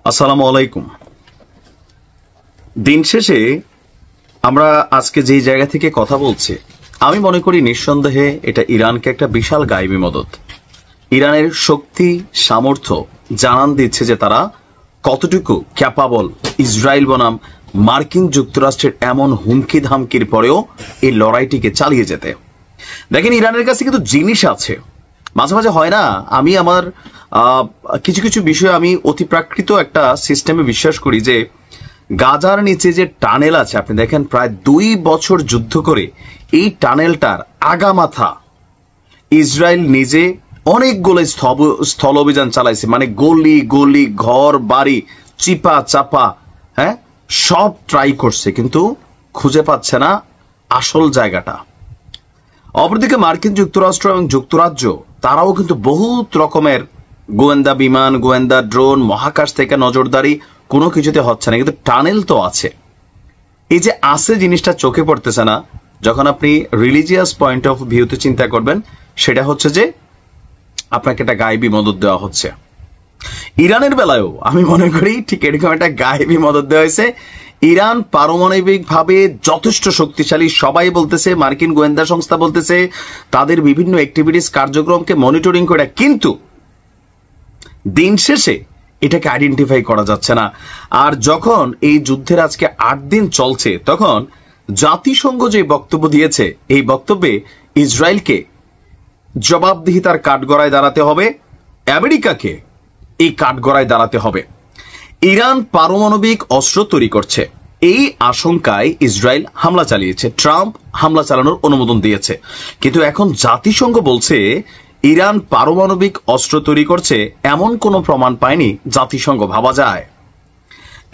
আসসালামু আলাইকুম। দিন শেষে আমরা আজকে যেই জায়গা থেকে কথা বলছি, আমি মনে করি নিঃসন্দেহে এটা ইরানকে একটা বিশাল গায়েবী মদত। ইরানের শক্তি সামর্থ্য জানান দিচ্ছে যে তারা কতটুকু ক্যাপাবল ইসরায়েল বনাম মার্কিন যুক্তরাষ্ট্রের এমন হুমকি ধামকির পরেও এই লড়াইটিকে চালিয়ে যেতে। দেখেন, ইরানের কাছে কিন্তু জিনিস আছে। মাঝে মাঝে হয় না, আমি আমার কিছু কিছু বিষয়ে আমি অতিপ্রাকৃত একটা সিস্টেমে বিশ্বাস করি যে গাজার নিচে যে টানেল আছে, আপনি দেখেন প্রায় 2 বছর যুদ্ধ করে এই টানেলটার আগামাথা ইসরায়েল নিজে অনেকগুলো স্থল অভিযান চালাইছে, মানে গলি গলি ঘর বাড়ি চিপা চাপা সব ট্রাই করছে, কিন্তু খুঁজে পাচ্ছে না আসল জায়গাটা। অপরদিকে মার্কিন যুক্তরাষ্ট্র এবং যুক্তরাজ্য তারাও কিন্তু বহুত রকমের গোয়েন্দা বিমান, গোয়েন্দা ড্রোন, মহাকাশ থেকে নজরদারি, কোনো কিছুতে হচ্ছে না, কিন্তু টানেল তো আছে। এই যে আছে জিনিসটা চোখে পড়তেছে না। যখন আপনি রিলিজিয়াস পয়েন্ট অফ ভিউতে চিন্তা করবেন, সেটা হচ্ছে যে আপনাকে একটা গায়েবী মদত দেওয়া হচ্ছে। ইরানের বেলায়ও আমি মনে করি ঠিক এরকম একটা গায়েবী মদত দেওয়া হয়েছে। ইরান পারমাণবিকভাবে যথেষ্ট শক্তিশালী, সবাই বলতেছে, মার্কিন গোয়েন্দা সংস্থা বলতেছে, তাদের বিভিন্ন অ্যাক্টিভিটিস কার্যক্রমকে মনিটরিং করে, কিন্তু দিন শেষে এটাকে আইডেন্টিফাই করা যাচ্ছে না। আর যখন এই যুদ্ধের আজকে 8 দিন চলছে, তখন জাতিসংঘ যে বক্তব্য দিয়েছে, এই বক্তব্যে ইসরায়েলকে জবাবদিহিতার কাঠগড়ায় দাঁড়াতে হবে, আমেরিকাকে এই কাঠগড়ায় দাঁড়াতে হবে। ইরান পারমাণবিক অস্ত্র তৈরি করছে, এই আশঙ্কায় ইসরায়েল হামলা চালিয়েছে। ট্রাম্প হামলা চালানোর অনুমোদন দিয়েছে, কিন্তু এখন জাতিসংঘ বলছে ইরান পারমাণবিক অস্ত্র তৈরি করছে, এমন কোনো প্রমাণ পায়নি জাতিসংঘ। ভাবা যায়।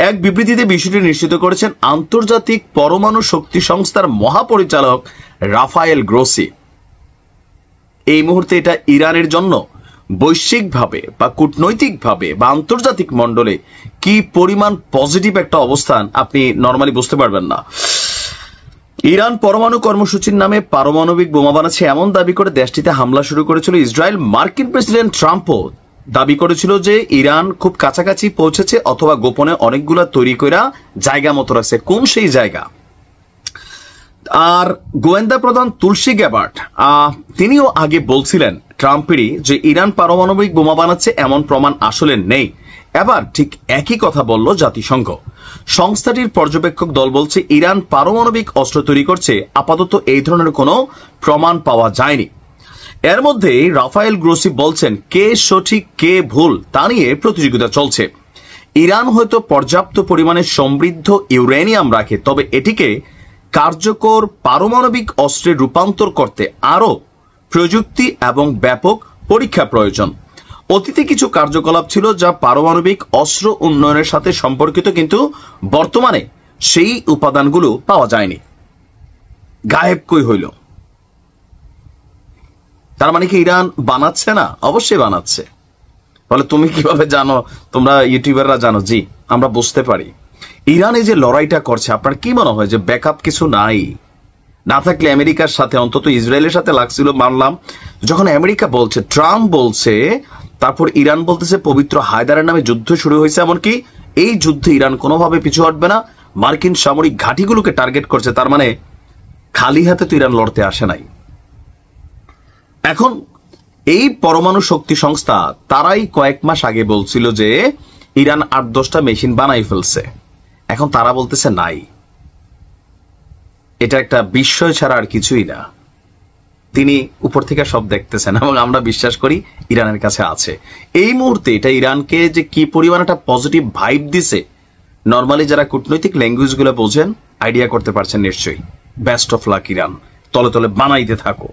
এক বিবৃতিতে বিষয়টি নিশ্চিত করেছেন আন্তর্জাতিক পরমাণু শক্তি সংস্থার মহাপরিচালক রাফায়েল গ্রোসি। এই মুহূর্তে এটা ইরানের জন্য বৈশ্বিকভাবে বা কূটনৈতিকভাবে বা আন্তর্জাতিক মণ্ডলে কি পরিমাণ পজিটিভ একটা অবস্থান আপনি নর্মালি বুঝতে পারবেন না। ইরান পরমাণু কর্মসূচির নামে পারমাণবিক বোমা বানাচ্ছে এমন দাবি করে দেশটিতে হামলা শুরু করেছিল ইসরায়েল। মার্কিন প্রেসিডেন্ট ট্রাম্পও দাবি করেছিল যে ইরান খুব কাছাকাছি পৌঁছেছে, অথবা গোপনে অনেকগুলা তৈরি করে জায়গা মতো রাখছে। কোন সেই জায়গা? আর গোয়েন্দা প্রধান তুলসী গ্যাবার্ট তিনিও আগে বলছিলেন ট্রাম্পেরই যে ইরান পারমাণবিক বোমা বানাচ্ছে, এমন প্রমাণ আসলে নেই। এবার ঠিক একই কথা বলল জাতিসংঘ। সংস্থাটির পর্যবেক্ষক দল বলছে ইরান পারমাণবিক অস্ত্র তৈরি করছে, আপাতত এই ধরনের কোনো প্রমাণ পাওয়া যায়নি। এর মধ্যে রাফায়েল গ্রোসি বলছেন কে সঠিক কে ভুল তা নিয়ে প্রতিযোগিতা চলছে। ইরান হয়তো পর্যাপ্ত পরিমাণে সমৃদ্ধ ইউরেনিয়াম রাখে, তবে এটিকে কার্যকর পারমাণবিক অস্ত্রে রূপান্তর করতে আরও প্রযুক্তি এবং ব্যাপক পরীক্ষা প্রয়োজন। অতীতে কিছু কার্যকলাপ ছিল যা পারমাণবিক অস্ত্র উন্নয়নের সাথে সম্পর্কিত, কিন্তু বর্তমানে সেই উপাদানগুলো পাওয়া যায়নি। গায়েব কই হইল? তার মানে কি ইরান বানাচ্ছে না? অবশ্যই বানাচ্ছে। বলে তুমি কিভাবে জানো? তোমরা ইউটিউবাররা জানো। জি, আমরা বুঝতে পারি। ইরান এই যে লড়াইটা করছে, আপনার কি মনে হয় যে ব্যাকআপ কিছু নাই? না থাকলে আমেরিকার সাথে, অন্তত ইসরায়েলের সাথে লাগছিল মানলাম। যখন আমেরিকা বলছে, ট্রাম্প বলছে, তারপর ইরান বলতেছে পবিত্র হায়দারের নামে যুদ্ধ শুরু হয়েছে, এমনকি এই যুদ্ধে ইরান কোনোভাবে পিছু হটবে না, মার্কিন সামরিক ঘাঁটিগুলোকে টার্গেট করছে। তার মানে খালি হাতে তো ইরান লড়তে আসে নাই। এখন এই পরমাণু শক্তি সংস্থা তারাই কয়েক মাস আগে বলছিল যে ইরান 8-10টা মেশিন বানাই ফেলছে, এখন তারা বলতেছে নাই। এটা একটা বিস্ময় ছাড়া আর কিছুই না। তিনি উপর থেকে সব দেখতেছেন এবং আমরা বিশ্বাস করি ইরানের কাছে আছে। এই মুহূর্তে এটা ইরানকে যে কি পরিমাণ একটা পজিটিভ ভাইব দিছে, নর্মালি যারা কূটনৈতিক ল্যাঙ্গুয়েজগুলো বোঝেন আইডিয়া করতে পারছেন নিশ্চয়ই। বেস্ট অফ লাক ইরান, তলে তলে বানাইতে থাকো।